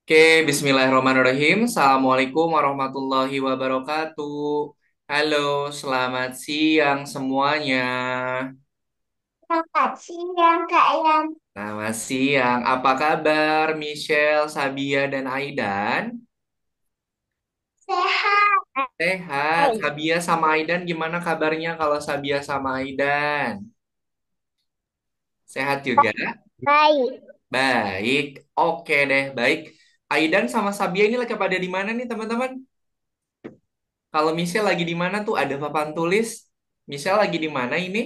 Oke, bismillahirrahmanirrahim. Assalamualaikum warahmatullahi wabarakatuh. Halo, selamat siang semuanya. Selamat siang, Kak Yan. Selamat siang. Apa kabar Michelle, Sabia, dan Aidan? Sehat. Sehat. Hai. Sabia sama Aidan gimana kabarnya kalau Sabia sama Aidan? Sehat juga? Baik. Baik. Oke deh, baik. Aidan sama Sabia ini lagi pada di mana nih teman-teman? Kalau Michelle lagi di mana tuh ada papan tulis? Michelle lagi di mana ini?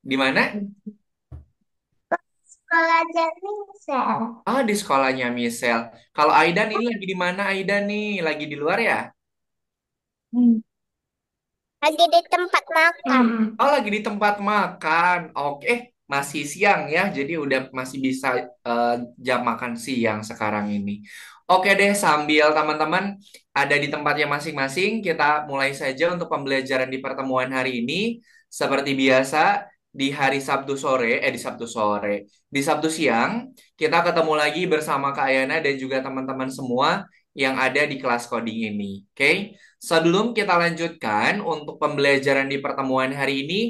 Di mana? Sekolah Janisel. Ah, di sekolahnya Michelle. Kalau Aidan ini lagi di mana Aidan nih? Lagi di luar ya? Lagi di tempat makan. Oh, lagi di tempat makan. Oke, masih siang ya. Jadi udah masih bisa eh, jam makan siang sekarang ini. Oke deh, sambil teman-teman ada di tempatnya masing-masing, kita mulai saja untuk pembelajaran di pertemuan hari ini. Seperti biasa, di hari Sabtu sore, di Sabtu sore, di Sabtu siang, kita ketemu lagi bersama Kak Ayana dan juga teman-teman semua yang ada di kelas coding ini. Oke? Sebelum kita lanjutkan untuk pembelajaran di pertemuan hari ini,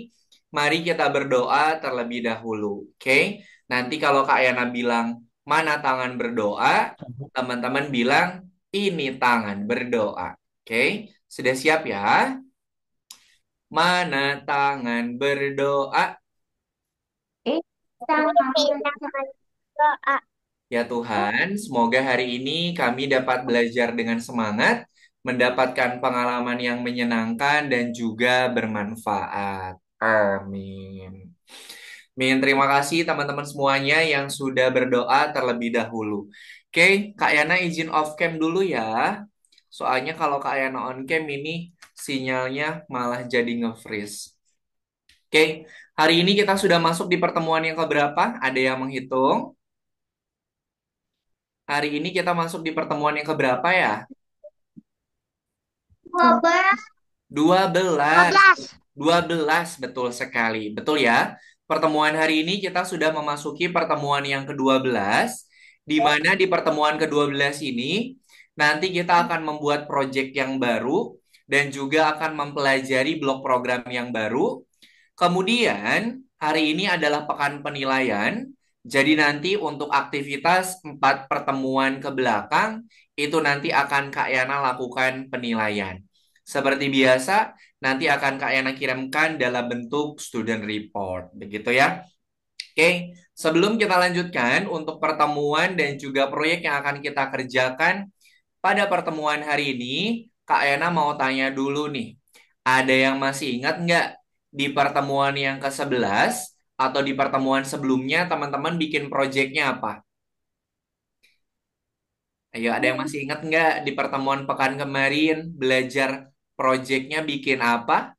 mari kita berdoa terlebih dahulu. Oke? Nanti kalau Kak Yana bilang, mana tangan berdoa? Teman-teman bilang, ini tangan berdoa. Oke? Sudah siap ya? Mana tangan berdoa? Kita berdoa. Ya Tuhan, semoga hari ini kami dapat belajar dengan semangat, mendapatkan pengalaman yang menyenangkan dan juga bermanfaat. Amin. Min, terima kasih teman-teman semuanya yang sudah berdoa terlebih dahulu. Oke, Kak Yana izin off cam dulu ya. Soalnya kalau Kak Yana on cam ini sinyalnya malah jadi nge-freeze. Oke, hari ini kita sudah masuk di pertemuan yang keberapa? Ada yang menghitung? Hari ini kita masuk di pertemuan yang keberapa ya? 12. 12. 12. 12 betul sekali. Betul ya? Pertemuan hari ini kita sudah memasuki pertemuan yang ke-12, di mana di pertemuan ke-12 ini nanti kita akan membuat proyek yang baru dan juga akan mempelajari blok program yang baru. Kemudian, hari ini adalah pekan penilaian. Jadi nanti untuk aktivitas 4 pertemuan ke belakang, itu nanti akan Kak Yana lakukan penilaian. Seperti biasa, nanti akan Kak Yana kirimkan dalam bentuk student report. Begitu ya. Oke, sebelum kita lanjutkan untuk pertemuan dan juga proyek yang akan kita kerjakan pada pertemuan hari ini, Kak Yana mau tanya dulu nih. Ada yang masih ingat nggak di pertemuan yang ke-11 atau di pertemuan sebelumnya teman-teman bikin proyeknya apa? Ayo, ada yang masih ingat nggak di pertemuan pekan kemarin belajar proyeknya bikin apa?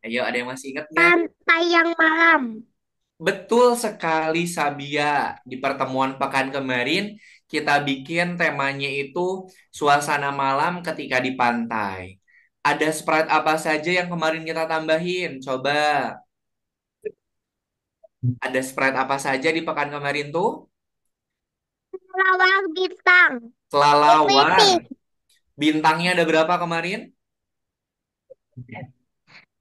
Ayo, ada yang masih ingat nggak? Pantai yang malam. Betul sekali Sabia. Di pertemuan pekan kemarin kita bikin temanya itu suasana malam ketika di pantai. Ada sprite apa saja yang kemarin kita tambahin? Coba. Ada sprite apa saja di pekan kemarin tuh? Lawang bintang. Kelelawar. Kepiting. Bintangnya ada berapa kemarin?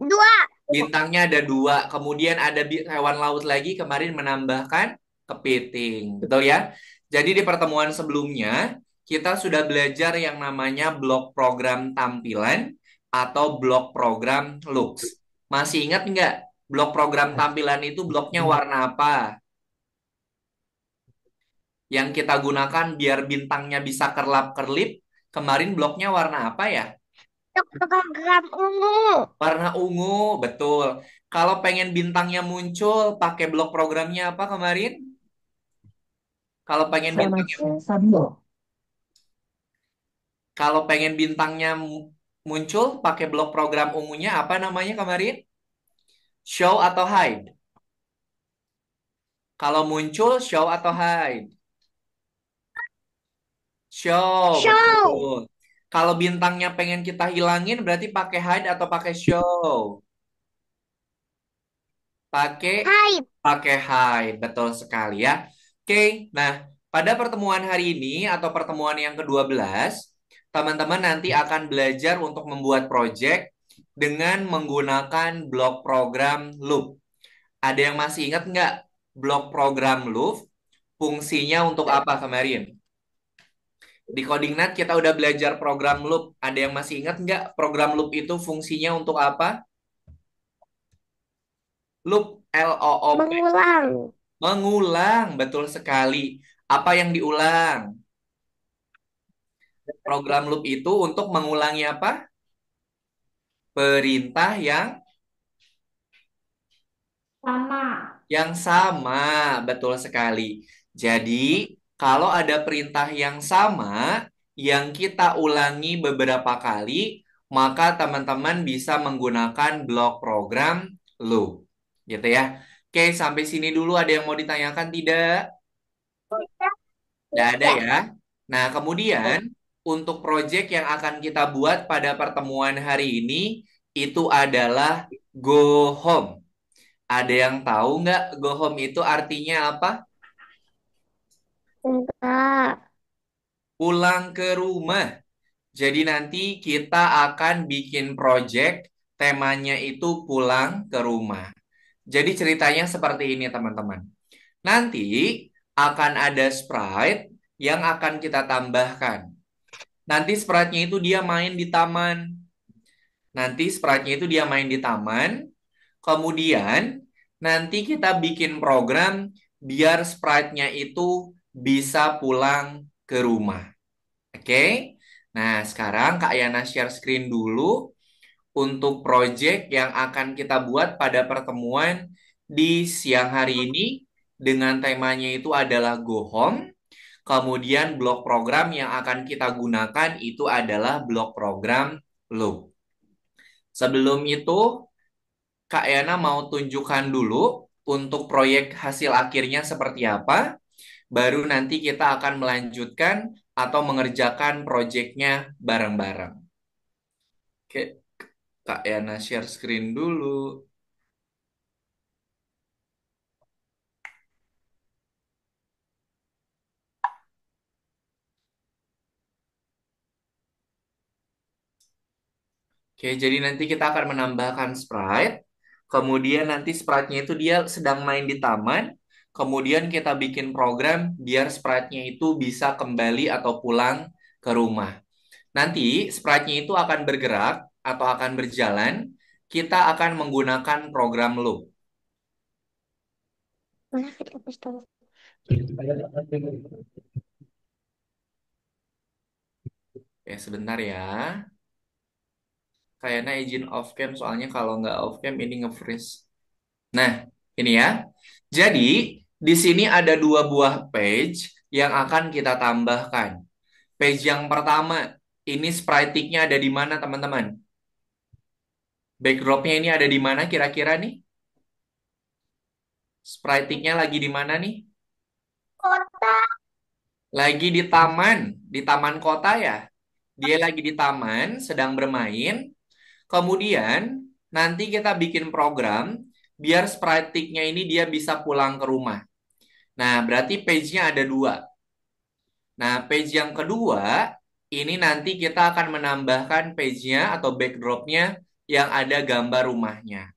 Dua. Bintangnya ada dua. Kemudian ada hewan laut lagi kemarin menambahkan kepiting. Betul ya? Jadi di pertemuan sebelumnya kita sudah belajar yang namanya blok program tampilan atau blok program looks. Masih ingat nggak? Blok program tampilan itu bloknya warna apa? Yang kita gunakan biar bintangnya bisa kerlap-kerlip. Kemarin bloknya warna apa ya? Program ungu. Warna ungu, betul. Kalau pengen bintangnya muncul, pakai blok programnya apa kemarin? Kalau pengen Selamat bintangnya, siang, Sambo. kalau pengen bintangnya muncul, pakai blok program ungunya apa namanya kemarin? Show atau hide? Kalau muncul, show atau hide? Show, Show. betul. Kalau bintangnya pengen kita hilangin, berarti pakai hide atau pakai show? Pakai Hai. pakai hide, betul sekali ya. Oke, nah pada pertemuan hari ini atau pertemuan yang ke-12, teman-teman nanti akan belajar untuk membuat project dengan menggunakan blok program loop. Ada yang masih ingat nggak blok program loop fungsinya untuk apa kemarin? Di Codingnut kita udah belajar program loop. Ada yang masih ingat nggak program loop itu fungsinya untuk apa? Loop, L-O-O-P, Mengulang. mengulang, betul sekali. Apa yang diulang? Program loop itu untuk mengulangi apa? Perintah Sama. yang sama, betul sekali. Jadi, kalau ada perintah yang sama yang kita ulangi beberapa kali, maka teman-teman bisa menggunakan blok program loop. Gitu ya. Oke, sampai sini dulu ada yang mau ditanyakan tidak? Tidak ada Ya. ya. Nah, kemudian untuk proyek yang akan kita buat pada pertemuan hari ini itu adalah go home. Ada yang tahu nggak go home itu artinya apa? Enggak. Pulang ke rumah. Jadi nanti kita akan bikin project temanya itu pulang ke rumah. Jadi ceritanya seperti ini teman-teman. Nanti akan ada sprite yang akan kita tambahkan. Nanti sprite-nya itu dia main di taman. Nanti sprite-nya itu dia main di taman. Kemudian nanti kita bikin program biar sprite-nya itu bisa pulang ke rumah. Oke? Nah, sekarang Kak Yana share screen dulu untuk project yang akan kita buat pada pertemuan di siang hari ini dengan temanya itu adalah Go Home. Kemudian blok program yang akan kita gunakan itu adalah blok program loop. Sebelum itu, Kak Yana mau tunjukkan dulu untuk proyek hasil akhirnya seperti apa. Baru nanti kita akan melanjutkan atau mengerjakan proyeknya bareng-bareng. Oke, Kak Yana share screen dulu. Oke, jadi nanti kita akan menambahkan sprite. Kemudian nanti sprite-nya itu dia sedang main di taman. Kemudian kita bikin program biar sprite-nya itu bisa kembali atau pulang ke rumah. Nanti sprite-nya itu akan bergerak atau akan berjalan. Kita akan menggunakan program loop. Mana kita pistol? Ya, sebentar ya. Kayaknya izin off cam soalnya kalau nggak off cam ini nge-freeze. Nah, ini ya. Jadi, di sini ada dua buah page yang akan kita tambahkan. Page yang pertama, ini sprite-nya ada di mana, teman-teman? Backdrop-nya ini ada di mana kira-kira nih? Sprite-nya lagi di mana nih? Kota. Lagi di taman kota ya. Dia lagi di taman, sedang bermain. Kemudian, nanti kita bikin program biar sprite-nya ini dia bisa pulang ke rumah. Nah, berarti page-nya ada dua. Nah, page yang kedua, ini nanti kita akan menambahkan page-nya atau backdrop-nya yang ada gambar rumahnya.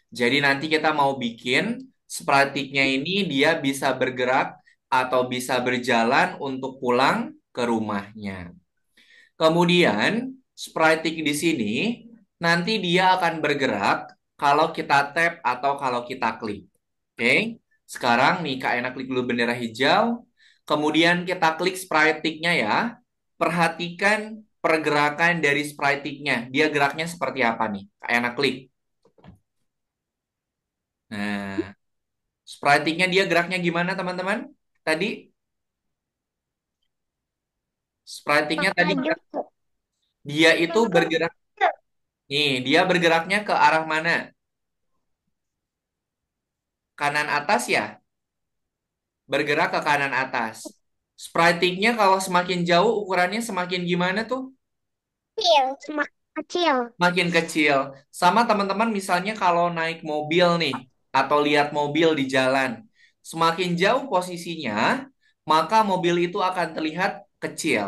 Jadi nanti kita mau bikin sprite-nya ini dia bisa bergerak atau bisa berjalan untuk pulang ke rumahnya. Kemudian, sprite di sini nanti dia akan bergerak kalau kita tap atau kalau kita klik. Oke, sekarang nih Kak Enak klik dulu bendera hijau. Kemudian kita klik sprite-nya ya. Perhatikan pergerakan dari sprite-nya. Dia geraknya seperti apa nih? Kak Enak klik. Nah, sprite-nya dia geraknya gimana teman-teman? Tadi sprite-nya tadi Maju. dia itu bergerak. Nih, dia bergeraknya ke arah mana? Kanan atas ya? Bergerak ke kanan atas. Sprite-nya kalau semakin jauh ukurannya semakin gimana tuh? Kecil. Semakin kecil. Makin kecil. Sama teman-teman misalnya kalau naik mobil nih, atau lihat mobil di jalan. Semakin jauh posisinya, maka mobil itu akan terlihat kecil.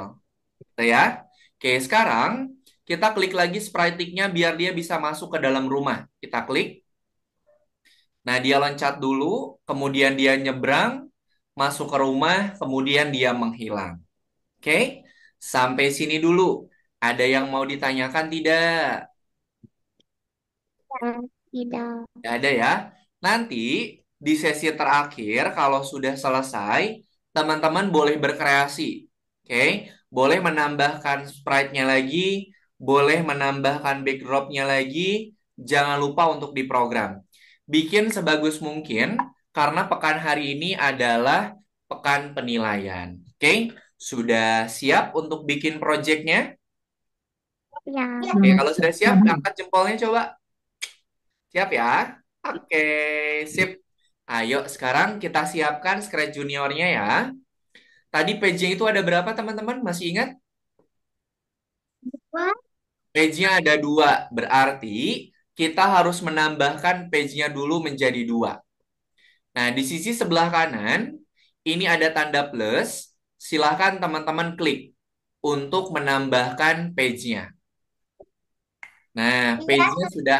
Gitu ya. Oke, sekarang kita klik lagi sprite-nya biar dia bisa masuk ke dalam rumah. Kita klik. Nah, dia loncat dulu, kemudian dia nyebrang, masuk ke rumah, kemudian dia menghilang. Oke, sampai sini dulu. Ada yang mau ditanyakan tidak? Ya, tidak. Nggak ada ya. Nanti di sesi terakhir, kalau sudah selesai, teman-teman boleh berkreasi. Oke, boleh menambahkan sprite-nya lagi, boleh menambahkan backdrop-nya lagi. Jangan lupa untuk diprogram. Bikin sebagus mungkin, karena pekan hari ini adalah pekan penilaian. Oke, sudah siap untuk bikin project-nya? Ya. Oke, kalau sudah siap, angkat jempolnya coba. Siap ya? Oke, sip. Ayo, sekarang kita siapkan Scratch Juniornya ya. Tadi page-nya itu ada berapa teman-teman? Masih ingat? Wah, Page-nya ada dua. Berarti kita harus menambahkan page-nya dulu menjadi dua. Nah, di sisi sebelah kanan, ini ada tanda plus. Silahkan teman-teman klik untuk menambahkan page-nya. Nah, iya. page-nya sudah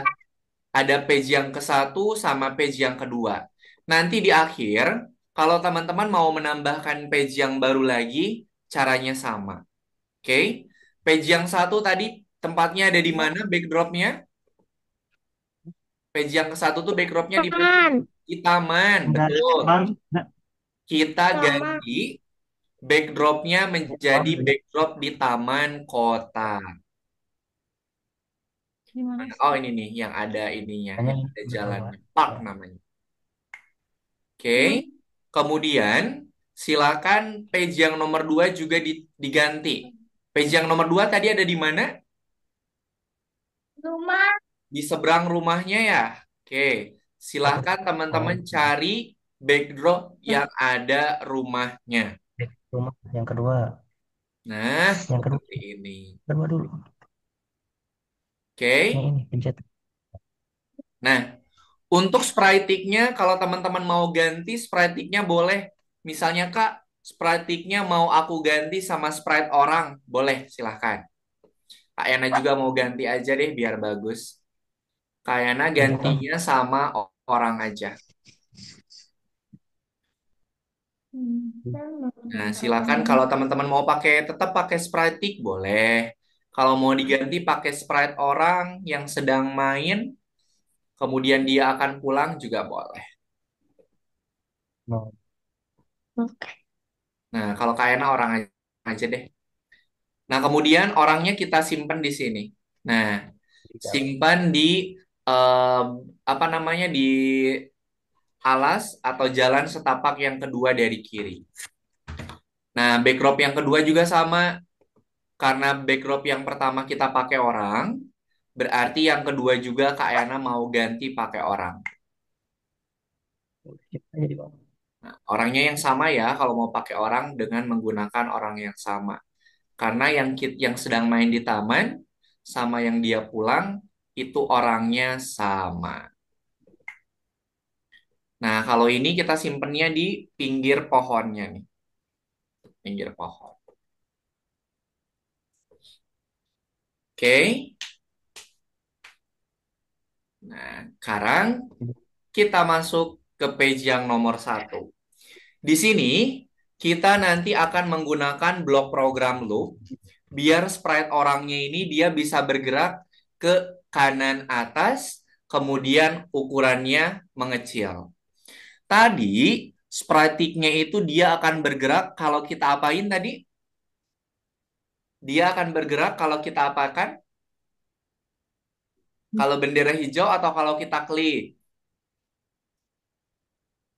ada page yang ke satu sama page yang kedua. Nanti di akhir, kalau teman-teman mau menambahkan page yang baru lagi, caranya sama. Oke? Page yang satu tadi tempatnya ada di mana backdropnya? Page yang ke satu tuh backdropnya di mana? Taman. Di taman, Enggak ada betul. bang, enggak Kita Taman. ganti backdropnya menjadi bang. backdrop di taman kota. Gimana Oh sih? ini nih yang ada ininya, Hanya yang ada berdua. jalannya. Park Ya. namanya. Oke, kemudian silakan page yang nomor 2 juga diganti. Page yang nomor 2 tadi ada di mana? Rumah. Di seberang rumahnya ya. Oke, silakan teman-teman Oh, cari backdrop yang ada rumahnya. rumah yang kedua, Nah, yang kedua, seperti ini. kedua dulu. Yang Oke, ini pencet. nah untuk sprite-nya kalau teman-teman mau ganti sprite-nya boleh. Misalnya Kak, sprite-nya mau aku ganti sama sprite orang, boleh silahkan. Kak Yana juga mau ganti aja deh biar bagus. Kak Yana Iya bang. gantinya sama orang aja. Nah, silakan kalau teman-teman mau pakai tetap pakai sprite boleh. Kalau mau diganti pakai sprite orang yang sedang main, kemudian dia akan pulang juga boleh. No, Oke. Nah, kalau Kak Yana orang aja deh. Nah, kemudian orangnya kita simpan di sini. Nah, tidak. simpan di eh, apa namanya di alas atau jalan setapak yang kedua dari kiri. Nah, backdrop yang kedua juga sama. Karena backdrop yang pertama kita pakai orang, berarti yang kedua juga Kak Yana mau ganti pakai orang. Kita jadi bang. Nah, orangnya yang sama ya kalau mau pakai orang dengan menggunakan orang yang sama. Karena yang sedang main di taman sama yang dia pulang itu orangnya sama. Nah, kalau ini kita simpennya di pinggir pohonnya nih, pinggir pohon. Oke. Nah, sekarang kita masuk ke page yang nomor satu. Di sini kita nanti akan menggunakan blok program loop biar sprite orangnya ini dia bisa bergerak ke kanan atas, kemudian ukurannya mengecil. Tadi sprite-nya itu dia akan bergerak kalau kita apain tadi? Dia akan bergerak kalau kita apakan? Kalau bendera hijau atau kalau kita klik?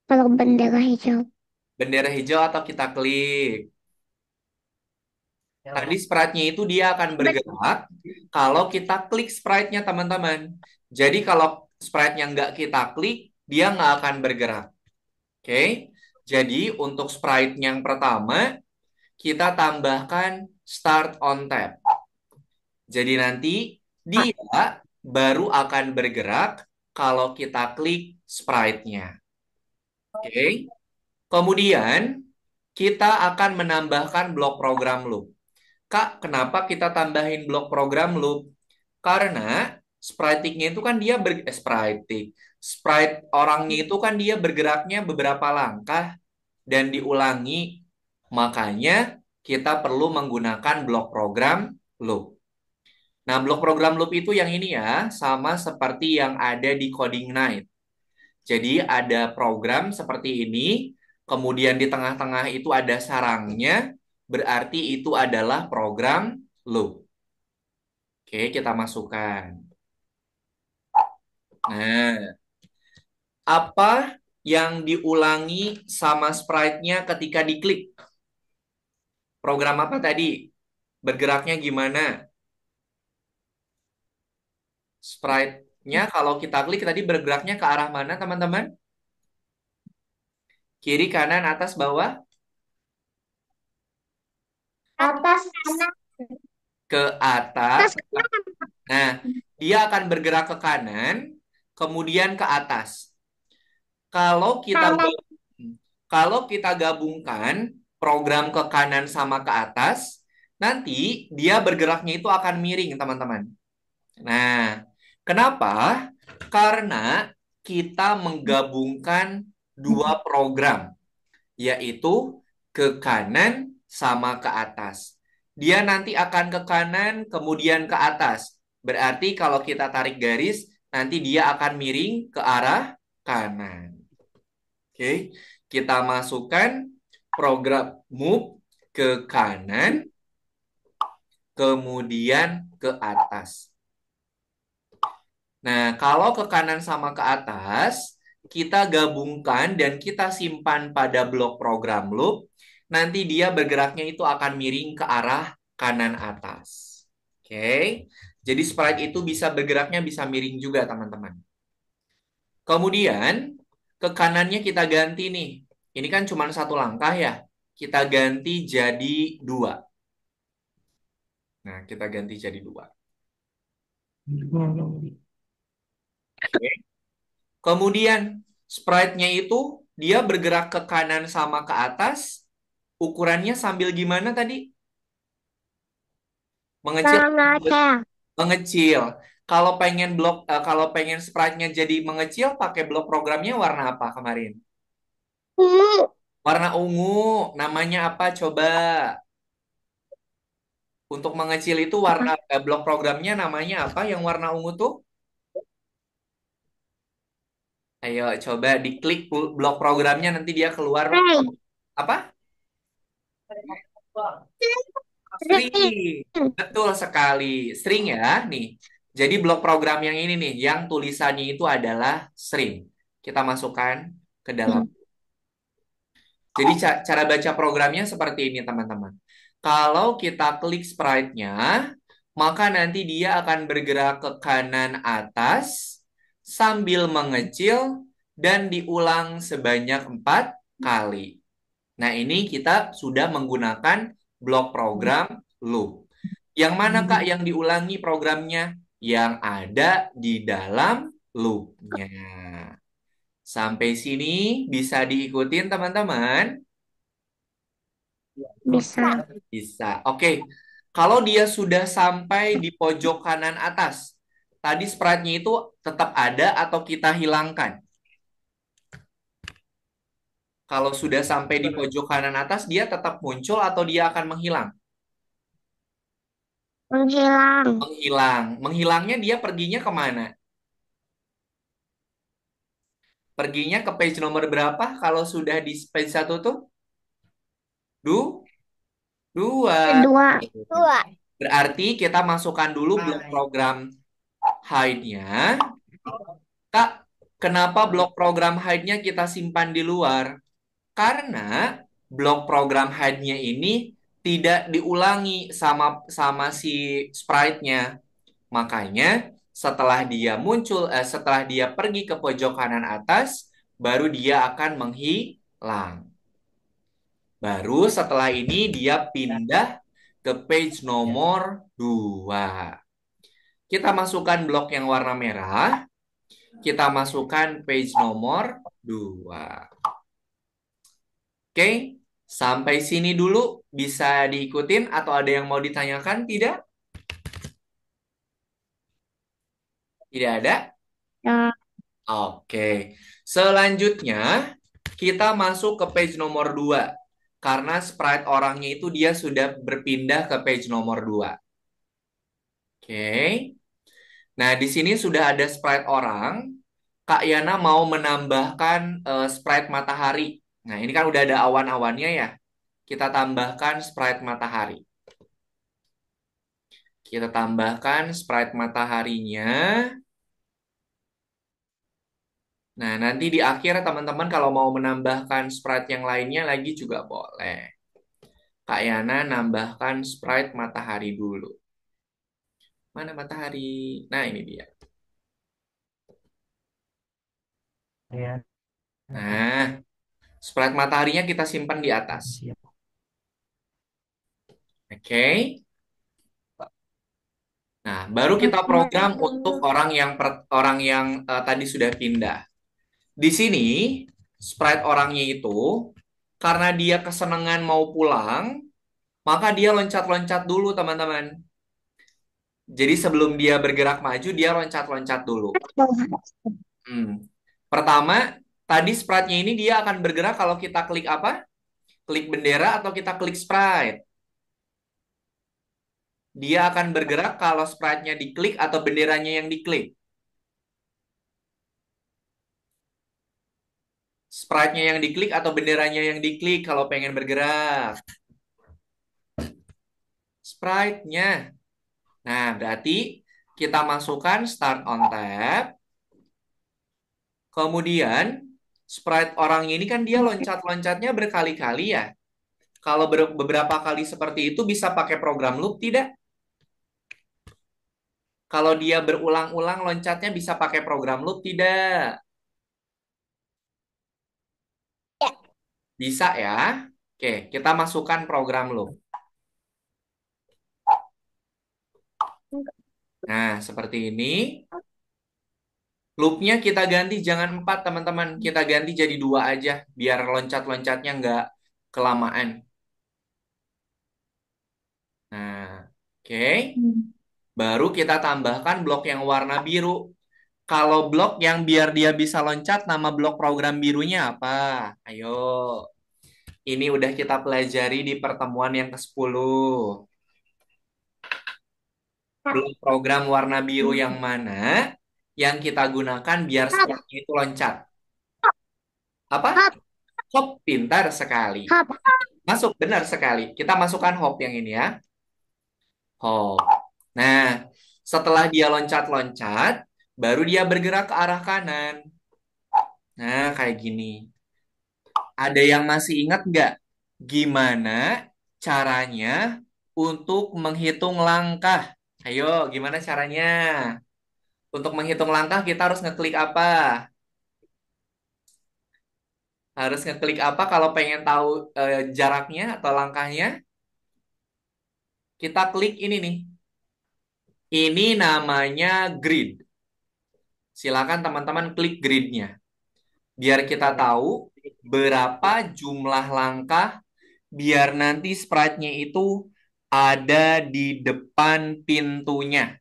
Kalau bendera hijau. Bendera hijau atau kita klik? Ya Tadi bang. sprite-nya itu dia akan Ben- bergerak kalau kita klik sprite-nya teman-teman. Jadi kalau sprite-nya nggak kita klik, dia nggak akan bergerak. Oke, jadi untuk sprite yang pertama, kita tambahkan start on tap. Jadi nanti Ah, dia baru akan bergerak kalau kita klik sprite-nya. Oke. Kemudian kita akan menambahkan blok program loop. Kak, kenapa kita tambahin blok program loop? Karena sprite-nya itu kan dia sprite orangnya itu kan dia bergeraknya beberapa langkah dan diulangi. Makanya kita perlu menggunakan blok program loop. Nah, blok program loop itu yang ini ya, sama seperti yang ada di Coding Night. Jadi ada program seperti ini, kemudian di tengah-tengah itu ada sarangnya, berarti itu adalah program loop. Oke, kita masukkan. Nah, apa yang diulangi sama sprite-nya ketika diklik? Program apa tadi? Bergeraknya gimana? Sprite-nya kalau kita klik tadi bergeraknya ke arah mana, teman-teman? Kiri, kanan, atas, bawah? Atas kanan. Ke atas. Nah, dia akan bergerak ke kanan, kemudian ke atas. Kalau kita Kanan. kalau kita gabungkan program ke kanan sama ke atas, nanti dia bergeraknya itu akan miring, teman-teman. Nah, kenapa? Karena kita menggabungkan dua program, yaitu ke kanan sama ke atas. Dia nanti akan ke kanan, kemudian ke atas. Berarti kalau kita tarik garis, nanti dia akan miring ke arah kanan. Oke, kita masukkan program move ke kanan, kemudian ke atas. Nah, kalau ke kanan sama ke atas, kita gabungkan dan kita simpan pada blok program loop, nanti dia bergeraknya itu akan miring ke arah kanan atas. Oke, jadi sprite itu bisa bergeraknya bisa miring juga, teman-teman. Kemudian, ke kanannya kita ganti nih. Ini kan cuma satu langkah ya. Kita ganti jadi dua. Nah, kita ganti jadi dua. Oke. Kemudian sprite-nya itu dia bergerak ke kanan sama ke atas. Ukurannya sambil gimana tadi? Mengecil, Mengecil. mengecil. Kalau pengen sprite-nya jadi mengecil, pakai blok programnya warna apa kemarin? Ungu. Warna ungu. Namanya apa? Coba. Untuk mengecil itu Apa? blok programnya namanya apa yang warna ungu tuh? Ayo coba diklik blok programnya nanti dia keluar Ring. apa? Ring. String. Betul sekali. String ya, nih. Jadi blok program yang ini nih, yang tulisannya itu adalah string. Kita masukkan ke dalam. Jadi cara baca programnya seperti ini, teman-teman. Kalau kita klik sprite-nya, maka nanti dia akan bergerak ke kanan atas sambil mengecil dan diulang sebanyak 4 kali. Nah, ini kita sudah menggunakan blok program loop. Yang mana, Kak, yang diulangi programnya? Yang ada di dalam loop-nya. Sampai sini bisa diikutin, teman-teman? Bisa. Bisa. Oke. Kalau dia sudah sampai di pojok kanan atas, tadi sprite-nya itu tetap ada atau kita hilangkan? Kalau sudah sampai di pojok kanan atas, dia tetap muncul atau dia akan menghilang? Menghilang. Menghilang. Menghilangnya dia perginya kemana? Perginya ke page nomor berapa kalau sudah di page satu tuh? Du? Dua. Kedua. Dua. Berarti kita masukkan dulu blok program hide-nya. Kak, kenapa blok program hide-nya kita simpan di luar? Karena blok program hide-nya ini tidak diulangi sama sama si sprite-nya. Makanya setelah dia pergi ke pojok kanan atas, baru dia akan menghilang. Baru setelah ini dia pindah ke page nomor 2. Kita masukkan blok yang warna merah. Kita masukkan page nomor 2. Oke, sampai sini dulu bisa diikutin atau ada yang mau ditanyakan? Tidak? Tidak ada? Ya. Oke. Selanjutnya, kita masuk ke page nomor 2. Karena sprite orangnya itu dia sudah berpindah ke page nomor 2. Oke. Nah, di sini sudah ada sprite orang. Kak Yana mau menambahkan sprite matahari. Nah, ini kan udah ada awan-awannya ya. Kita tambahkan sprite matahari. Kita tambahkan sprite mataharinya. Nah, nanti di akhir teman-teman kalau mau menambahkan sprite yang lainnya lagi juga boleh. Kak Yana nambahkan sprite matahari dulu. Mana matahari? Nah, ini dia. Ya, Nah, sprite mataharinya kita simpan di atas. siap. Oke. Nah, baru kita program untuk orang yang tadi sudah pindah. Di sini sprite orangnya itu karena dia kesenangan mau pulang, maka dia loncat-loncat dulu, teman-teman. Jadi sebelum dia bergerak maju, dia loncat-loncat dulu. Hmm. Pertama, tadi sprite-nya ini dia akan bergerak kalau kita klik apa? Klik bendera atau kita klik sprite. Dia akan bergerak kalau sprite-nya diklik atau benderanya yang diklik. Sprite-nya yang diklik atau benderanya yang diklik kalau pengen bergerak. Sprite-nya. Nah, berarti kita masukkan start on tab. Kemudian, sprite orang ini kan dia loncat-loncatnya berkali-kali ya. Kalau beberapa kali seperti itu bisa pakai program loop tidak? Kalau dia berulang-ulang loncatnya bisa pakai program loop tidak? Bisa ya. Oke, kita masukkan program loop. Nah, seperti ini. Loopnya kita ganti jangan 4 teman-teman. Kita ganti jadi 2 aja. Biar loncat-loncatnya nggak kelamaan. Nah, oke. Baru kita tambahkan blok yang warna biru. Kalau blok yang biar dia bisa loncat, nama blok program birunya apa? Ayo. Ini udah kita pelajari di pertemuan yang ke-10. Blok program warna biru yang mana yang kita gunakan biar sprite itu loncat? Apa? Hop, Hop, pintar sekali. hop, Masuk, benar sekali. Kita masukkan hop yang ini ya. Hop. Nah, setelah dia loncat-loncat, baru dia bergerak ke arah kanan. Nah, kayak gini. Ada yang masih ingat nggak? Gimana caranya untuk menghitung langkah? Ayo, gimana caranya? Untuk menghitung langkah kita harus ngeklik apa? Harus ngeklik apa kalau pengen tahu jaraknya atau langkahnya? Kita klik ini nih. Ini namanya grid. Silakan teman-teman klik gridnya. Biar kita tahu berapa jumlah langkah biar nanti sprite-nya itu ada di depan pintunya.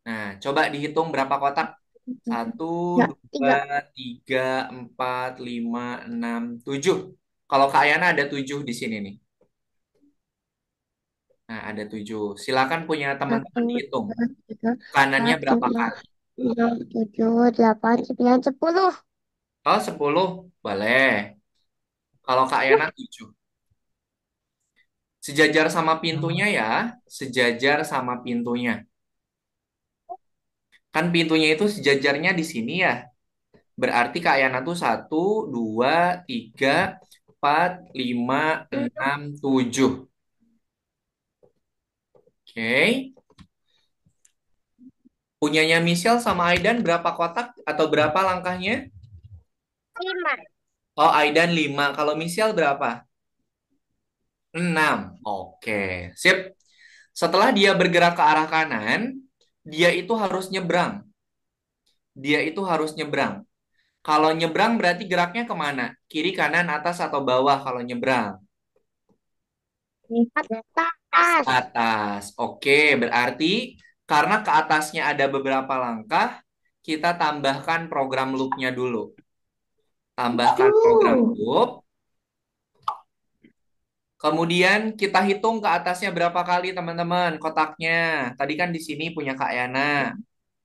Nah, coba dihitung berapa kotak. Satu, ya, dua, 3. tiga, 4, 5, 6, 7. Kalau Kak Ayana ada 7 di sini nih. Nah, ada 7. Silakan punya Satu, teman-teman dihitung. dua, tiga, Kanannya 4, berapa 5, kali? 6, 7, 8, 9, 10. Oh, 10. Boleh. Kalau Kak Ayana 7. Sejajar sama pintunya ya. Sejajar sama pintunya. Kan pintunya itu sejajarnya di sini ya. Berarti Kak Yana tuh 1, 2, 3, 4, 5, 6, 7. Oke. Punyanya Michelle sama Aidan berapa kotak atau berapa langkahnya? 5. Oh, Aidan 5. Kalau Michelle berapa? 6. Oke, sip. Setelah dia bergerak ke arah kanan, dia itu harus nyebrang. dia itu harus nyebrang. Kalau nyebrang berarti geraknya kemana? Kiri, kanan, atas, atau bawah kalau nyebrang? Atas. Atas. Oke, berarti karena ke atasnya ada beberapa langkah, kita tambahkan program loop-nya dulu. Tambahkan program Tujuh. loop. Kemudian kita hitung ke atasnya berapa kali teman-teman kotaknya. Tadi kan di sini punya Kak Yana.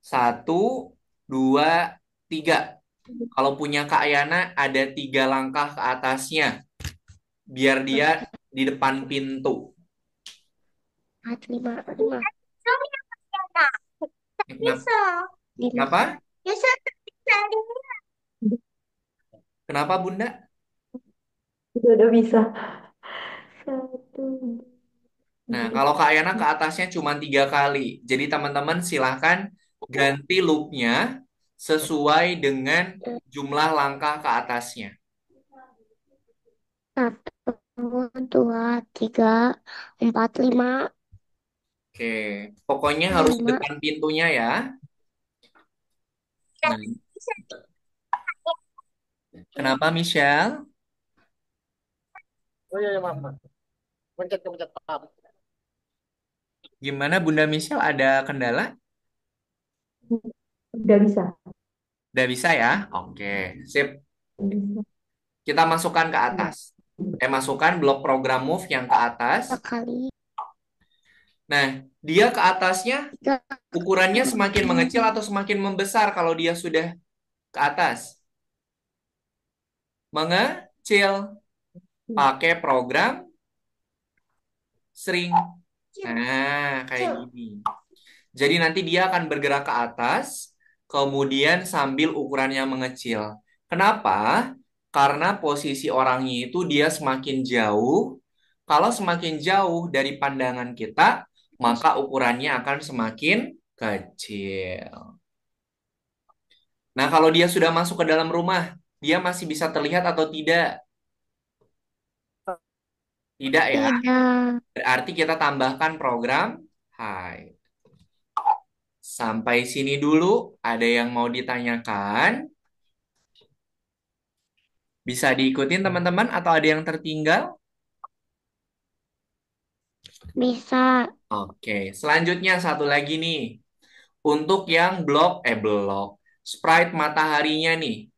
Satu, dua, tiga. Kalau punya Kak Yana ada 3 langkah ke atasnya. Biar dia di depan pintu. Empat, lima, lima. Kenapa? Lima. Kenapa? Bisa. Kenapa Bunda? Udah bisa. Satu. Nah, kalau Kak Yana ke atasnya cuma 3 kali. Jadi teman-teman silahkan ganti loopnya sesuai dengan jumlah langkah ke atasnya. Satu, dua, tiga, empat, lima, Oke, pokoknya harus di lima. depan pintunya ya. Nah, kenapa Michelle? Oh iya, iya, maaf, maaf. Pencet, pencet, maaf. Gimana Bunda Michelle ada kendala? Udah bisa. Udah bisa ya? Oke, sip. Bisa. Kita masukkan ke atas. Masukkan blok program move yang ke atas. Tiga kali. Nah, dia ke atasnya Tiga ukurannya semakin mengecil kali. atau semakin membesar kalau dia sudah ke atas? Mengecil. Pakai program shrink. Nah, kayak gini. Jadi nanti dia akan bergerak ke atas, kemudian sambil ukurannya mengecil. Kenapa? Karena posisi orangnya itu dia semakin jauh. Kalau semakin jauh dari pandangan kita, maka ukurannya akan semakin kecil. Nah, kalau dia sudah masuk ke dalam rumah, dia masih bisa terlihat atau tidak? Tidak ya. Tidak. Berarti kita tambahkan program hide. Sampai sini dulu, ada yang mau ditanyakan? Bisa diikutin teman-teman atau ada yang tertinggal? Bisa. Oke, selanjutnya satu lagi nih. Untuk yang blok, sprite mataharinya nih.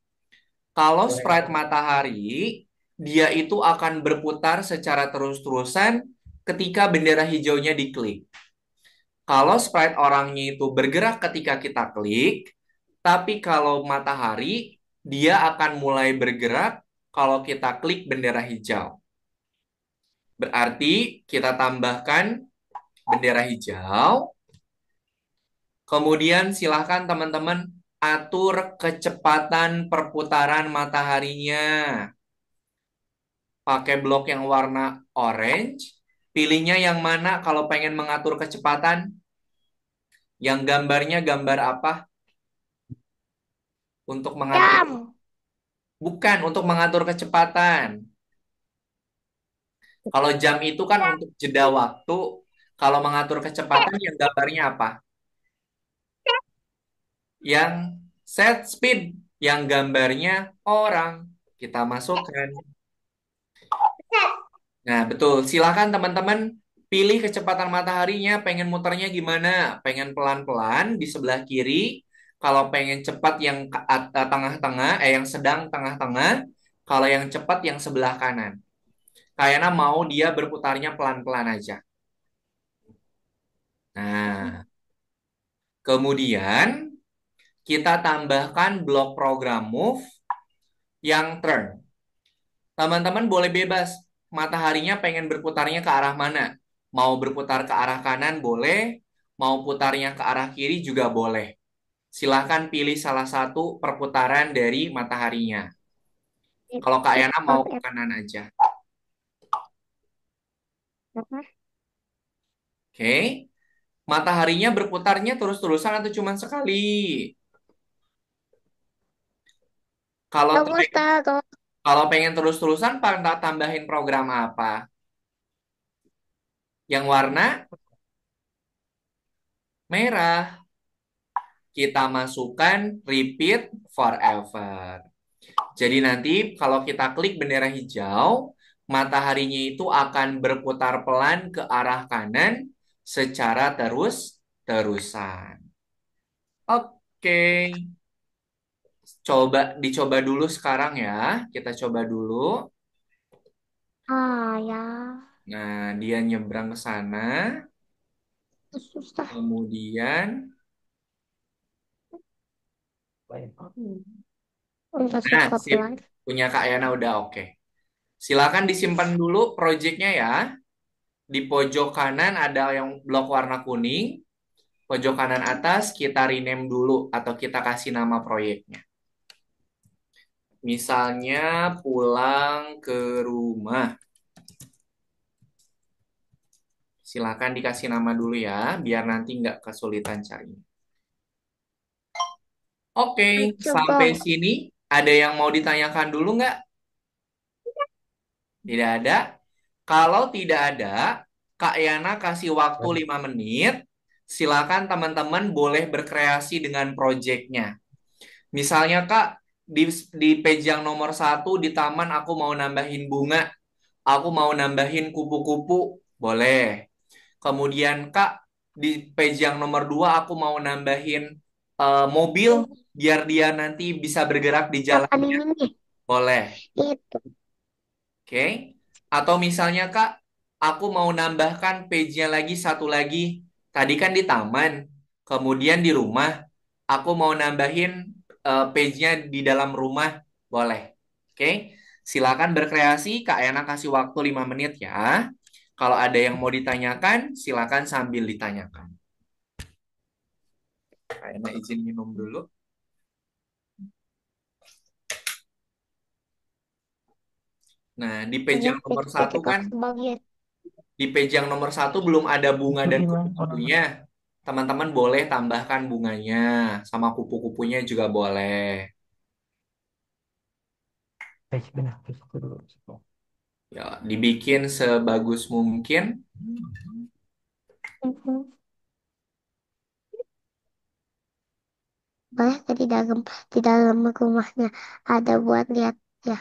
Kalau sprite matahari, dia itu akan berputar secara terus-terusan ketika bendera hijaunya diklik. Kalau sprite orangnya itu bergerak ketika kita klik, tapi kalau matahari, dia akan mulai bergerak kalau kita klik bendera hijau. Berarti kita tambahkan bendera hijau. Kemudian silahkan teman-teman atur kecepatan perputaran mataharinya. Pakai blok yang warna orange. Pilihnya yang mana kalau pengen mengatur kecepatan? Yang gambarnya gambar apa? Untuk mengatur, Jam. bukan untuk mengatur kecepatan. Kalau jam itu kan untuk jeda waktu. Kalau mengatur kecepatan yang gambarnya apa? Yang set speed, yang gambarnya orang. Kita masukkan. Nah, betul. Silakan teman-teman pilih kecepatan mataharinya. Pengen muternya gimana? Pengen pelan-pelan di sebelah kiri. Kalau pengen cepat yang tengah-tengah, yang sedang tengah-tengah. Kalau yang cepat yang sebelah kanan. Kayaknya mau dia berputarnya pelan-pelan aja. Nah, kemudian kita tambahkan blok program move yang turn. Teman-teman boleh bebas. Mataharinya pengen berputarnya ke arah mana? Mau berputar ke arah kanan boleh, mau putarnya ke arah kiri juga boleh. Silahkan pilih salah satu perputaran dari mataharinya. Kalau Kak Yana mau ke kanan aja. Apa? Oke. Mataharinya berputarnya terus-terusan atau cuma sekali? Kalau Terus taruh. kalau pengen terus-terusan, tambahin program apa? Yang warna merah. kita masukkan repeat forever. Jadi nanti kalau kita klik bendera hijau, mataharinya itu akan berputar pelan ke arah kanan secara terus-terusan. Oke, dicoba dulu sekarang ya. Kita coba dulu. Ah, ya. Nah, dia nyebrang ke sana. Susah. Kemudian, Untuk nah, suka sip. pelan. Punya Kak Yana udah oke. Silakan disimpan dulu projectnya ya. Di pojok kanan ada yang blok warna kuning. Pojok kanan atas kita rename dulu atau kita kasih nama proyeknya. Misalnya pulang ke rumah. Silakan dikasih nama dulu ya, biar nanti nggak kesulitan carinya. Oke, sampai Coba. sini ada yang mau ditanyakan dulu nggak? Tidak ada. Kalau tidak ada, Kak Yana kasih waktu 5 menit. Silakan teman-teman boleh berkreasi dengan proyeknya. Misalnya Kak, di page yang nomor satu di taman aku mau nambahin bunga, aku mau nambahin kupu-kupu, boleh. Kemudian Kak, di page yang nomor dua aku mau nambahin mobil, biar dia nanti bisa bergerak di Kapan jalannya, ini nih? boleh. Itu. Oke. Atau misalnya Kak, aku mau nambahkan page-nya lagi satu lagi. Tadi kan di taman, kemudian di rumah, aku mau nambahin page-nya di dalam rumah, boleh. Oke. Silakan berkreasi, Kak Ena kasih waktu 5 menit ya. Kalau ada yang mau ditanyakan, silakan sambil ditanyakan. Kak Ena izin minum dulu. Nah, di page Ya, yang nomor satu dikit-dikit kan aku sebagian. di page yang nomor satu belum ada bunga dan kupu-kupunya. Teman-teman boleh tambahkan bunganya sama kupu-kupunya juga boleh. Ya, dibikin sebagus mungkin. Mhm. Boleh ke di dalam rumahnya ada buat lihat ya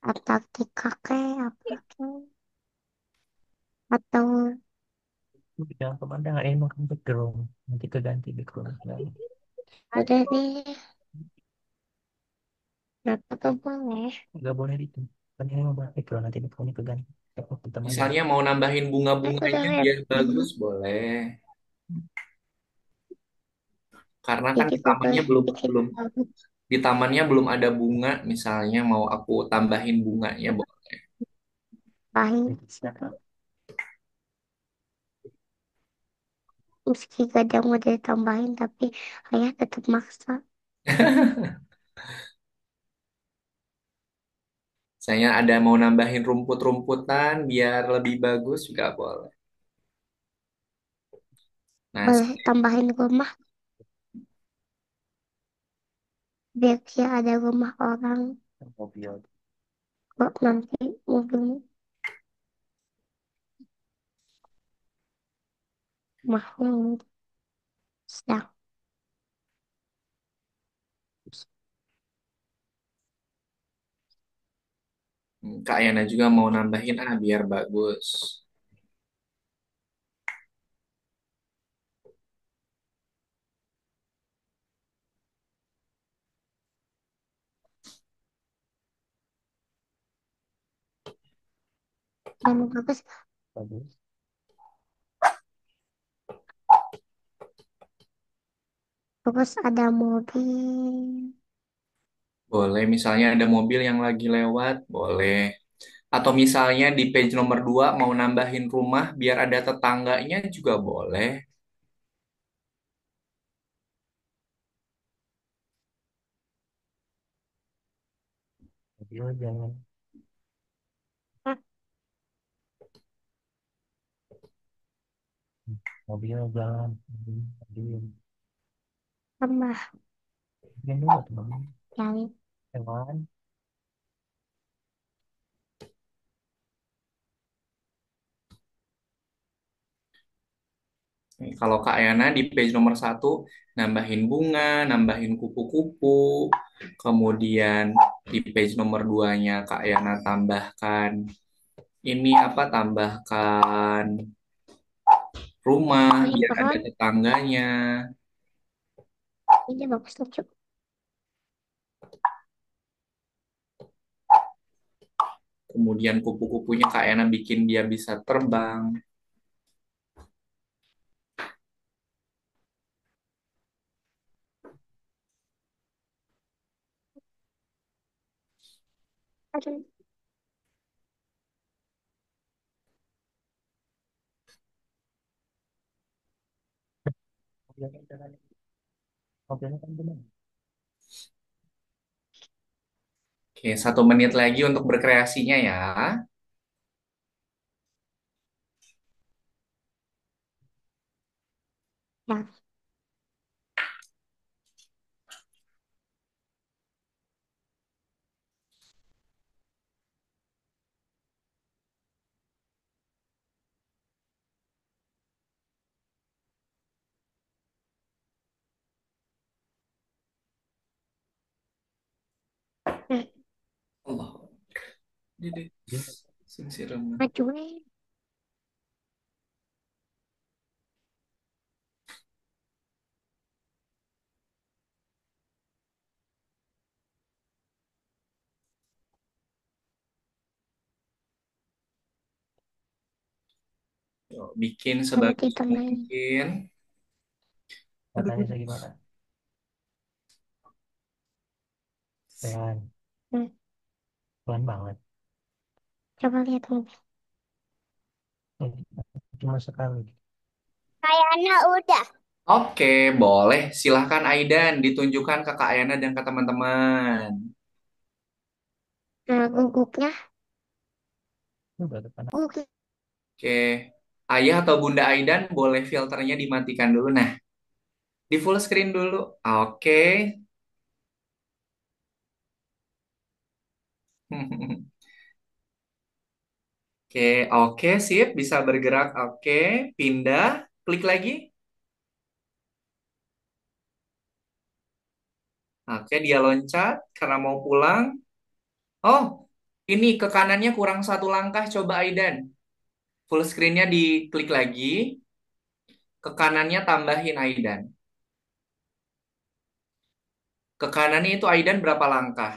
Antartika kayak apa kayak atau Bidang pemandangan ini makan background nanti keganti background lagi udah nih kenapa tuh boleh nggak boleh itu kan ini mau background nanti backgroundnya keganti aku temannya Misalnya mau nambahin aku udah bunga-bunganya biar happy bagus boleh. Karena kan jadi di gue tamannya boleh belum bikin belum bagus di tamannya belum ada bunga, misalnya mau aku tambahin bunganya boleh. pahit meski kadang mau ditambahin tapi ayah tetap maksa Saya ada mau nambahin rumput-rumputan biar lebih bagus juga boleh. Nah, boleh tambahin rumah biar dia ada rumah orang mobil kok nanti mobilnya mahal sedang Kak Yana juga mau nambahin biar bagus. dan bagus bagus terus ada mobil Boleh, misalnya ada mobil yang lagi lewat, boleh. Atau misalnya di page nomor 2 mau nambahin rumah biar ada tetangganya juga boleh. mobil jangan Hah, mobil jangan mobil tambah mobil dulu tuh mobil yang hewan Kalau Kak Yana di page nomor satu, nambahin bunga, nambahin kupu-kupu, kemudian di page nomor 2-nya Kak Yana tambahkan ini apa? Tambahkan rumah Oh ini biar ada pohon, tetangganya. ini bagus lucu. Kemudian kupu-kupunya Kak Yana bikin dia bisa terbang. Aduh, Mobilnya jalan. Mobilnya kan benar. Oke, 1 menit lagi untuk berkreasinya ya. ya. Nah, Allah, Dede, Dia sing sirem. maju Yuk, bikin ada sebagus ditambahin. mungkin. katanya Aduh. gimana? Pelan, Nah, pelan banget. coba lihat mobil. Eh, Cuma sekali. Kayaknya udah. Oke, boleh. Silahkan Aidan ditunjukkan ke Kak Yana dan ke teman-teman. Nah, gugupnya, Udah depan. guguk. Oke, Ayah atau Bunda Aidan boleh filternya dimatikan dulu. Nah, di full screen dulu. Oke. Oke, oke, sip. Bisa bergerak. Oke, pindah. Klik lagi. Oke, dia loncat karena mau pulang. Oh, ini ke kanannya kurang 1 langkah. Coba Aidan. Full screen-nya diklik lagi. Ke kanannya tambahin Aidan. Ke kanannya itu Aidan berapa langkah?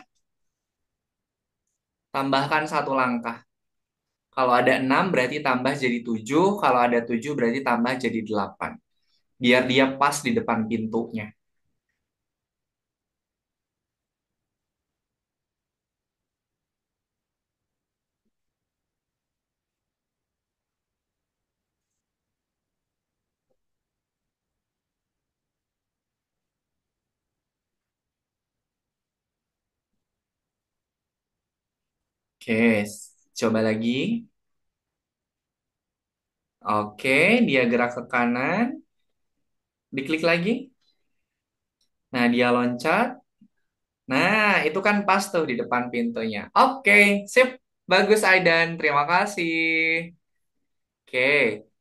Tambahkan 1 langkah. Kalau ada 6 berarti tambah jadi 7. Kalau ada 7 berarti tambah jadi 8. Biar dia pas di depan pintunya. Oke, coba lagi. Oke, dia gerak ke kanan. Diklik lagi. Nah, dia loncat. Nah, itu kan pas tuh di depan pintunya. Oke, sip. Bagus, Aidan. Terima kasih. Oke,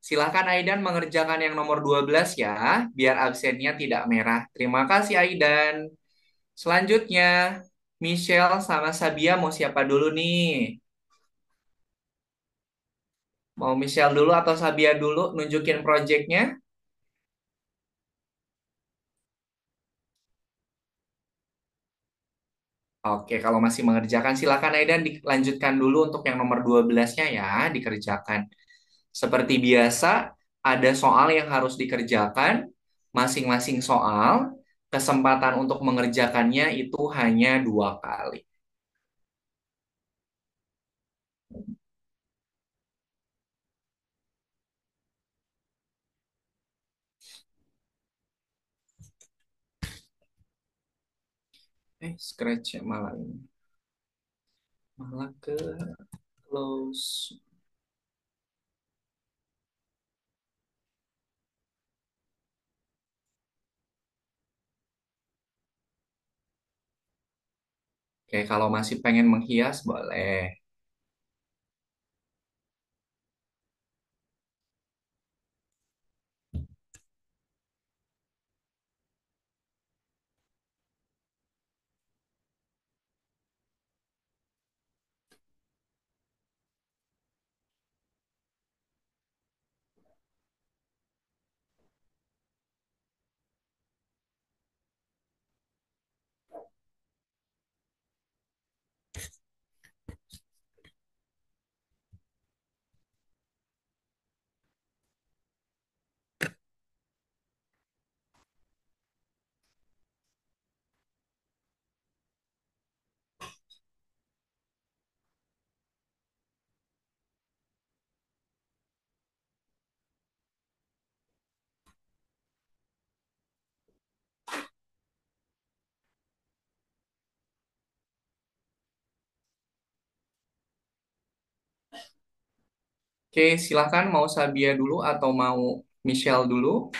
silahkan Aidan mengerjakan yang nomor 12 ya, biar absennya tidak merah. Terima kasih, Aidan. Selanjutnya, Michelle sama Sabia mau siapa dulu nih? Mau Michelle dulu atau Sabia dulu nunjukin projectnya? Oke, kalau masih mengerjakan silakan Aidan dilanjutkan dulu untuk yang nomor 12-nya ya, dikerjakan. Seperti biasa, ada soal yang harus dikerjakan, masing-masing soal, kesempatan untuk mengerjakannya itu hanya 2 kali. Scratch ya malah ini. Malah ke close. Oke, kalau masih pengen menghias, boleh. Oke, silahkan mau Sabia dulu atau mau Michelle dulu.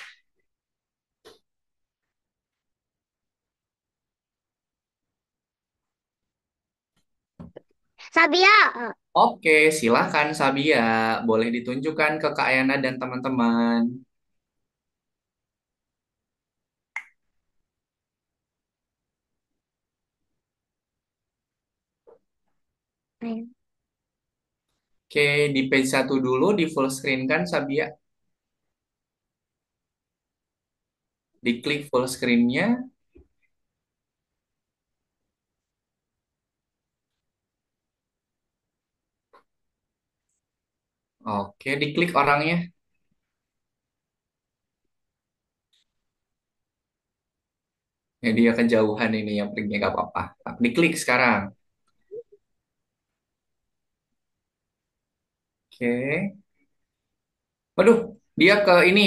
Sabia. Oke, silahkan Sabia. Boleh ditunjukkan ke Kak Yana dan teman-teman. Ayo. Oke, di page satu dulu, di full screen kan Sabia. Diklik full screen-nya. Oke, diklik orangnya. Ya, dia kejauhan ini yang pergi nggak apa-apa. Diklik sekarang. Oke. Waduh, dia ke ini.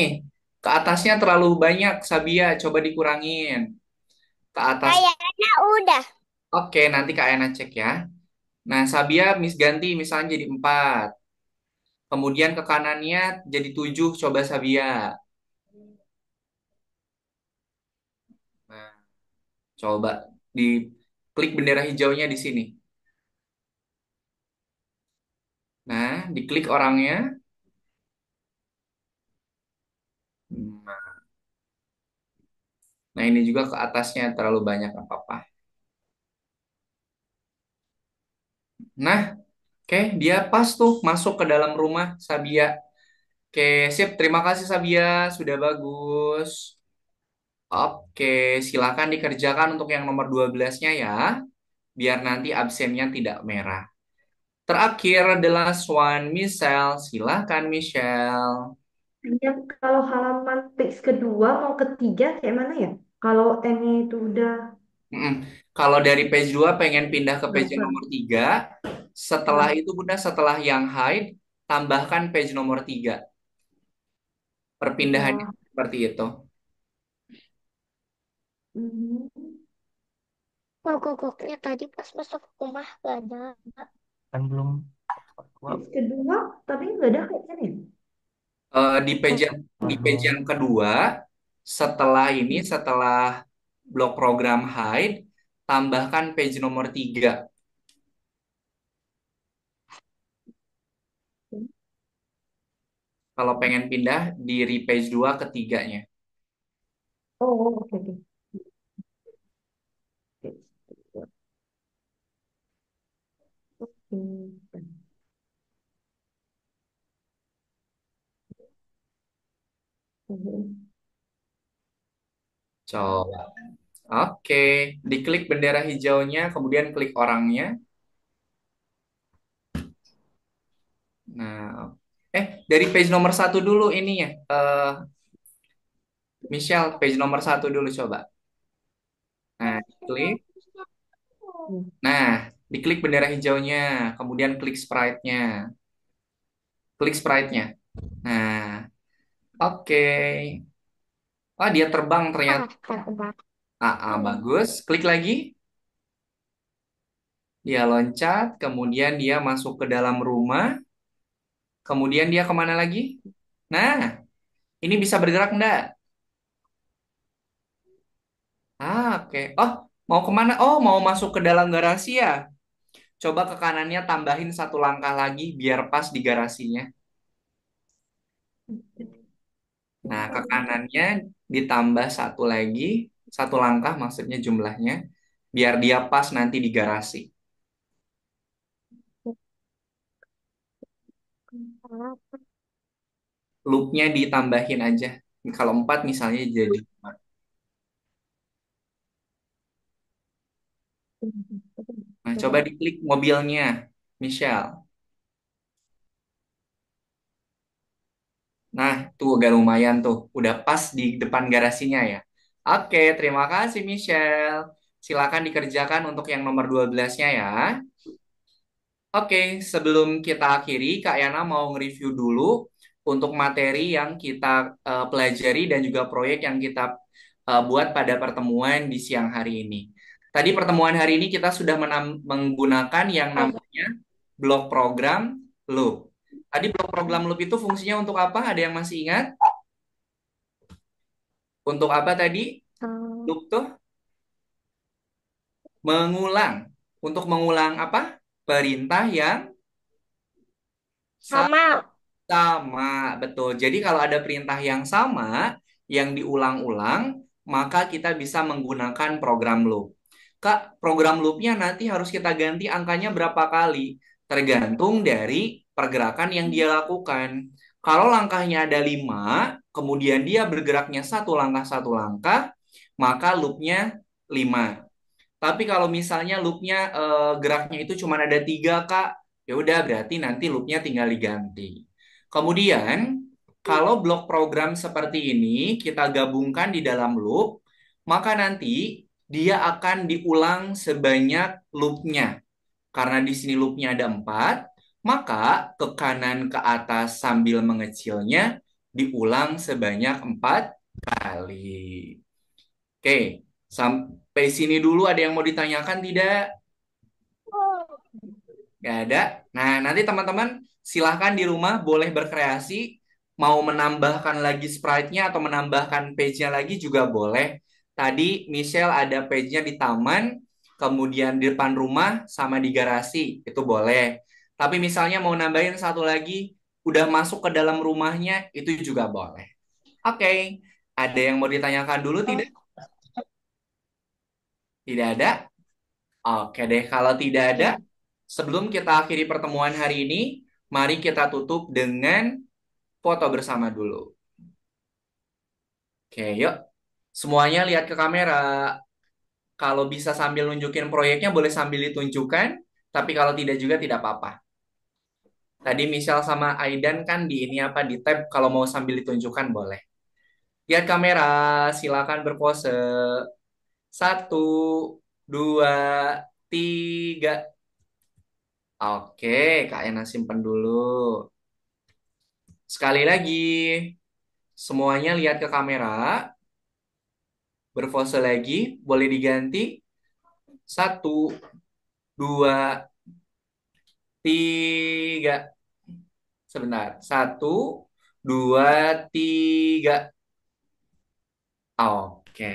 Ke atasnya terlalu banyak, Sabia. Coba dikurangin. Ke atas. Kayaknya udah. Oke, nanti Kak Yana cek ya. Nah, Sabia ganti misalnya jadi 4. Kemudian ke kanannya jadi 7. Coba Sabia. Nah, coba di klik bendera hijaunya di sini. Nah, diklik orangnya. Nah, ini juga ke atasnya terlalu banyak apa-apa. Nah, oke, dia pas tuh masuk ke dalam rumah Sabia. Oke, sip. Terima kasih Sabia, sudah bagus. Oke, silakan dikerjakan untuk yang nomor 12-nya ya, biar nanti absennya tidak merah. Terakhir, the last one, Michelle. Silakan, Michelle. Ya, kalau halaman page kedua mau ketiga kayak mana ya? Kalau N-nya itu udah Mm-mm. Kalau dari page 2 pengen pindah ke page yang berapa? nomor 3, setelah Nah, itu Bunda, setelah yang hide, tambahkan page nomor 3. Perpindahannya setelah seperti itu. ini Oh, guguknya tadi pas masuk rumah gak ada. Kan belum gua page kedua tapi nggak ada kayaknya nih. Di page yang di page belum yang kedua, setelah ini, setelah blok program hide, tambahkan page nomor 3. Kalau pengen pindah, di repage 2 ketiganya. Oh, oke oke. Page kedua. Oke. Oke. Coba. Oke, diklik bendera hijaunya, kemudian klik orangnya. Nah, dari page nomor 1 dulu ininya. Michelle, page nomor 1 dulu coba. Nah, diklik. Nah, diklik bendera hijaunya, kemudian klik sprite-nya. Klik sprite-nya. Nah, oke. Oh, dia terbang ternyata. Ah, terbang. Bagus. Klik lagi. Dia loncat, kemudian dia masuk ke dalam rumah. Kemudian dia kemana lagi? Nah, ini bisa bergerak enggak? Oke. Oh, mau kemana? Oh, mau masuk ke dalam garasi ya? Coba ke kanannya tambahin 1 langkah lagi biar pas di garasinya. Nah, ke kanannya ditambah 1 lagi, 1 langkah maksudnya jumlahnya, biar dia pas nanti di garasi. Loopnya ditambahin aja. Kalau 4 misalnya jadi 5. Nah, coba diklik mobilnya, Michelle. Nah, tuh agak lumayan tuh. Udah pas di depan garasinya ya. Oke, terima kasih Michelle. Silakan dikerjakan untuk yang nomor 12-nya ya. Oke, sebelum kita akhiri, Kak Yana mau nge-review dulu untuk materi yang kita pelajari dan juga proyek yang kita buat pada pertemuan di siang hari ini. Tadi pertemuan hari ini kita sudah menggunakan yang namanya blok program loop. Tadi blok program loop itu fungsinya untuk apa? Ada yang masih ingat? Untuk apa tadi? Eh, Loop tuh mengulang. Untuk mengulang apa? Perintah yang sama. sama, betul. Jadi kalau ada perintah yang sama, yang diulang-ulang, maka kita bisa menggunakan program loop. Kak, program loopnya nanti harus kita ganti angkanya berapa kali? Tergantung dari pergerakan yang dia lakukan. Kalau langkahnya ada 5, kemudian dia bergeraknya satu langkah, maka loopnya 5. Tapi kalau misalnya loopnya geraknya itu cuma ada 3, Kak, ya udah berarti nanti loopnya tinggal diganti. Kemudian, kalau blok program seperti ini kita gabungkan di dalam loop, maka nanti dia akan diulang sebanyak loopnya. Karena di sini loopnya ada 4, maka ke kanan ke atas sambil mengecilnya diulang sebanyak 4 kali. Oke, sampai sini dulu ada yang mau ditanyakan tidak? Gak ada. Nah, nanti teman-teman silahkan di rumah boleh berkreasi. Mau menambahkan lagi sprite-nya atau menambahkan page-nya lagi juga boleh. Tadi Michelle ada page-nya di taman, kemudian di depan rumah sama di garasi. Itu boleh. Tapi misalnya mau nambahin satu lagi, udah masuk ke dalam rumahnya, itu juga boleh. Oke, ada yang mau ditanyakan dulu tidak? Tidak ada? Oke deh, kalau tidak ada, Ya. sebelum kita akhiri pertemuan hari ini, mari kita tutup dengan foto bersama dulu. Oke, yuk. Semuanya lihat ke kamera. Kalau bisa sambil nunjukin proyeknya, boleh sambil ditunjukkan. Tapi kalau tidak juga tidak apa-apa. Tadi Michelle sama Aidan kan di ini apa di tab. Kalau mau sambil ditunjukkan boleh. Lihat kamera, silakan berpose. Satu, dua, tiga. Oke, Kak Ena simpen dulu. Sekali lagi, semuanya lihat ke kamera, berpose lagi, boleh diganti. Satu, dua, tiga. Sebentar. Satu, dua, tiga. Oke,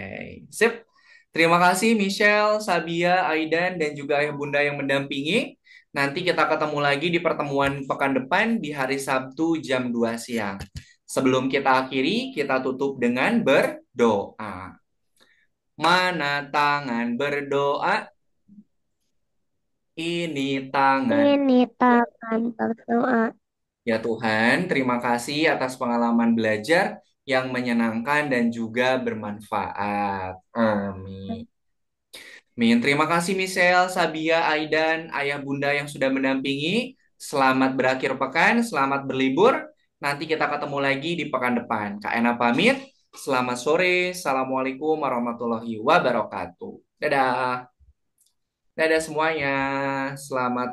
sip. Terima kasih Michelle, Sabia, Aidan, dan juga Ayah Bunda yang mendampingi. Nanti kita ketemu lagi di pertemuan pekan depan di hari Sabtu jam 2 siang. Sebelum kita akhiri, kita tutup dengan berdoa. Mana tangan berdoa? Ini tangan. Ini tangan berdoa. Ya Tuhan, terima kasih atas pengalaman belajar yang menyenangkan dan juga bermanfaat. Amin. Min, terima kasih Michelle, Sabia, Aidan, Ayah Bunda yang sudah mendampingi. Selamat berakhir pekan, selamat berlibur. Nanti kita ketemu lagi di pekan depan. Kak Ena pamit. Selamat sore. Assalamualaikum warahmatullahi wabarakatuh. Dadah. Dadah semuanya. Selamat